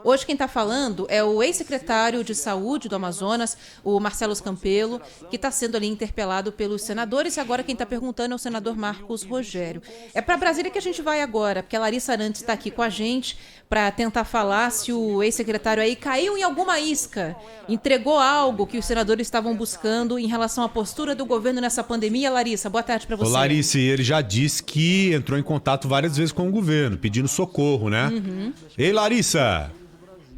Hoje quem está falando é o ex-secretário de Saúde do Amazonas, o Marcelo Campelo, que está sendo ali interpelado pelos senadores, e agora quem está perguntando é o senador Marcos Rogério. É para Brasília que a gente vai agora, porque a Larissa Arantes está aqui com a gente para tentar falar se o ex-secretário aí caiu em alguma isca, entregou algo que os senadores estavam buscando em relação à postura do governo nessa pandemia. Larissa, boa tarde para você. Ô Larissa, ele já disse que entrou em contato várias vezes com o governo, pedindo socorro, né? Ei, Larissa!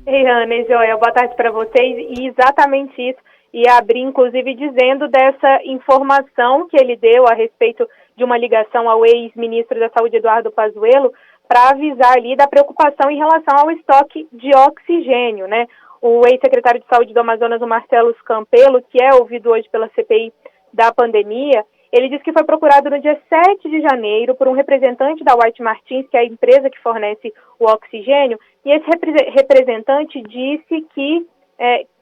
Ei, Ana e Joel, boa tarde para vocês. E exatamente isso. E abri, inclusive, dizendo dessa informação que ele deu a respeito de uma ligação ao ex-ministro da Saúde, Eduardo Pazuello, para avisar ali da preocupação em relação ao estoque de oxigênio, né? O ex-secretário de Saúde do Amazonas, o Marcelo Campelo, que é ouvido hoje pela CPI da pandemia, ele disse que foi procurado no dia 7 de janeiro por um representante da White Martins, que é a empresa que fornece o oxigênio, e esse representante disse que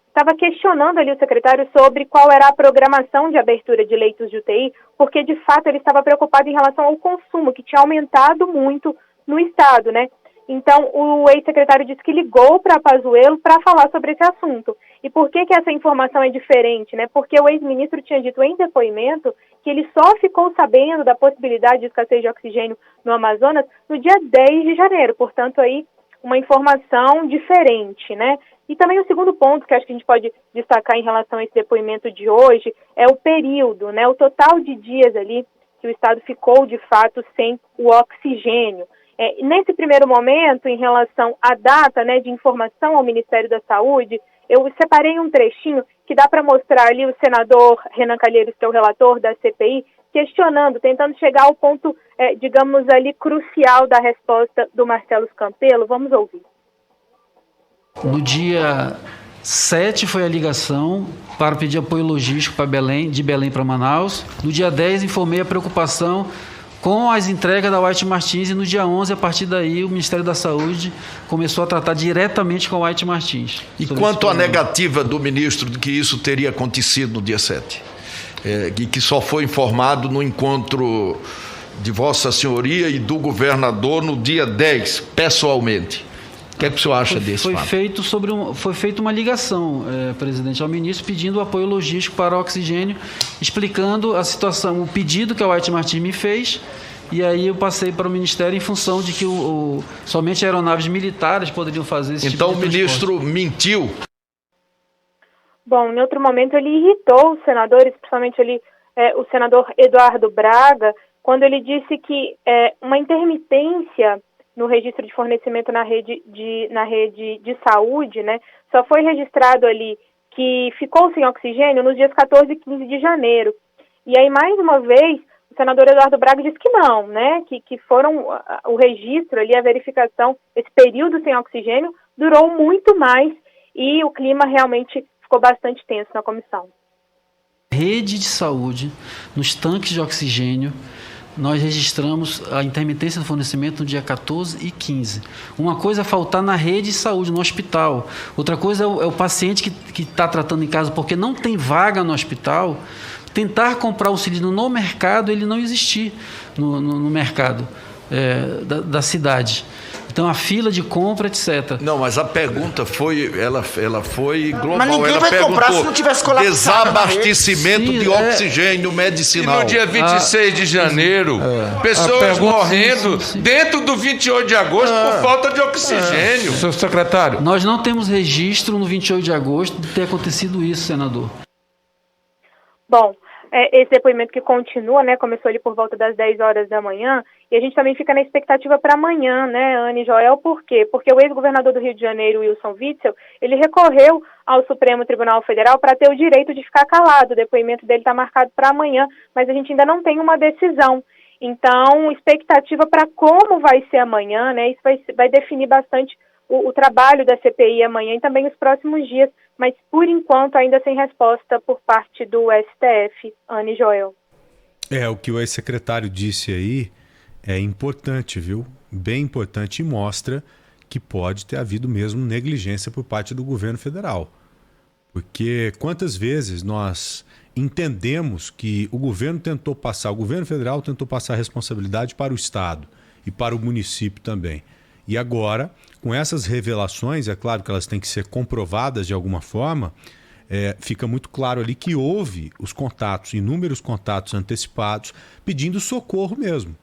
estava questionando ali o secretário sobre qual era a programação de abertura de leitos de UTI, porque de fato ele estava preocupado em relação ao consumo, que tinha aumentado muito no estado, né? Então, o ex-secretário disse que ligou para Pazuello para falar sobre esse assunto. E por que essa informação é diferente, né? Porque o ex-ministro tinha dito em depoimento que ele só ficou sabendo da possibilidade de escassez de oxigênio no Amazonas no dia 10 de janeiro. Portanto, aí, uma informação diferente, né? E também o segundo ponto que acho que a gente pode destacar em relação a esse depoimento de hoje é o período, né? O total de dias ali que o Estado ficou, de fato, sem o oxigênio. Nesse primeiro momento, em relação à data, né, de informação ao Ministério da Saúde, eu separei um trechinho que dá para mostrar ali o senador Renan Calheiros, que é o relator da CPI, questionando, tentando chegar ao ponto, digamos ali, crucial da resposta do Marcelo Campelo. Vamos ouvir. No dia 7 foi a ligação para pedir apoio logístico para Belém, de Belém para Manaus. No dia 10 informei a preocupação com as entregas da White Martins, e no dia 11, a partir daí, o Ministério da Saúde começou a tratar diretamente com a White Martins. E quanto à negativa do ministro de que isso teria acontecido no dia 7? E que só foi informado no encontro de Vossa Senhoria e do governador no dia 10, pessoalmente. O que é que o senhor acha desse fato? Foi feita uma ligação, presidente, ao ministro, pedindo apoio logístico para o oxigênio, explicando a situação, o pedido que a White Martins me fez, e aí eu passei para o Ministério em função de que somente aeronaves militares poderiam fazer esse tipo de transporte. Então o ministro mentiu? Bom, em outro momento ele irritou os senadores, principalmente ali o senador Eduardo Braga, quando ele disse que uma intermitência no registro de fornecimento na rede de saúde, né, só foi registrado ali que ficou sem oxigênio nos dias 14 e 15 de janeiro. E aí, mais uma vez, o senador Eduardo Braga disse que não, né, que foram o registro ali, a verificação, esse período sem oxigênio durou muito mais e o clima realmente ficou bastante tenso na comissão. Rede de saúde, nos tanques de oxigênio, nós registramos a intermitência do fornecimento no dia 14 e 15. Uma coisa é faltar na rede de saúde, no hospital. Outra coisa é o paciente que está tratando em casa porque não tem vaga no hospital, tentar comprar o cilindro no mercado, ele não existir no mercado da cidade. Então, a fila de compra, etc. Não, mas a pergunta foi, ela foi global. Mas ninguém vai comprar se não tivesse colapsado. Desabastecimento de oxigênio medicinal. E no dia 26 de janeiro, pessoas morrendo dentro do 28 de agosto por falta de oxigênio. Senhor secretário. Nós não temos registro no 28 de agosto de ter acontecido isso, senador. Bom, esse depoimento que continua, né, começou ali por volta das 10 horas da manhã, e a gente também fica na expectativa para amanhã, né, Ana e Joel, por quê? Porque o ex-governador do Rio de Janeiro, Wilson Witzel, ele recorreu ao Supremo Tribunal Federal para ter o direito de ficar calado. O depoimento dele está marcado para amanhã, mas a gente ainda não tem uma decisão. Então, expectativa para como vai ser amanhã, né, isso vai definir bastante o trabalho da CPI amanhã e também os próximos dias, mas por enquanto ainda sem resposta por parte do STF, Ana e Joel. O que o ex-secretário disse aí é importante, viu? Bem importante, e mostra que pode ter havido mesmo negligência por parte do governo federal. Porque quantas vezes nós entendemos que o governo federal tentou passar a responsabilidade para o Estado e para o município também. E agora, com essas revelações, é claro que elas têm que ser comprovadas de alguma forma, fica muito claro ali que houve os contatos, inúmeros contatos antecipados, pedindo socorro mesmo,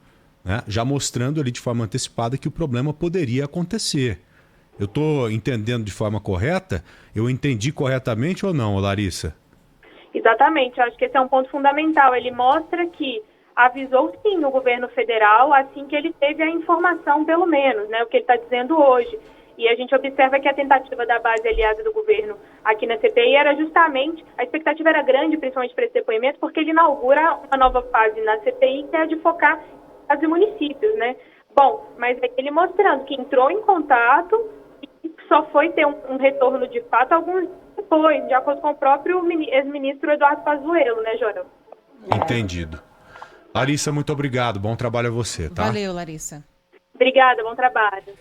né? Já mostrando ali de forma antecipada que o problema poderia acontecer. Eu estou entendendo de forma correta? Eu entendi corretamente ou não, Larissa? Exatamente, eu acho que esse é um ponto fundamental. Ele mostra que avisou sim o governo federal assim que ele teve a informação, pelo menos, né, o que ele está dizendo hoje. E a gente observa que a tentativa da base aliada do governo aqui na CPI era justamente, a expectativa era grande, principalmente para esse depoimento, porque ele inaugura uma nova fase na CPI, que é a de focar em estados e municípios, né? Bom, mas é ele mostrando que entrou em contato e só foi ter um retorno de fato alguns dias depois, de acordo com o próprio ex-ministro Eduardo Pazuello, né, Jorão? Entendido. Larissa, muito obrigado. Bom trabalho a você, tá? Valeu, Larissa. Obrigada, bom trabalho.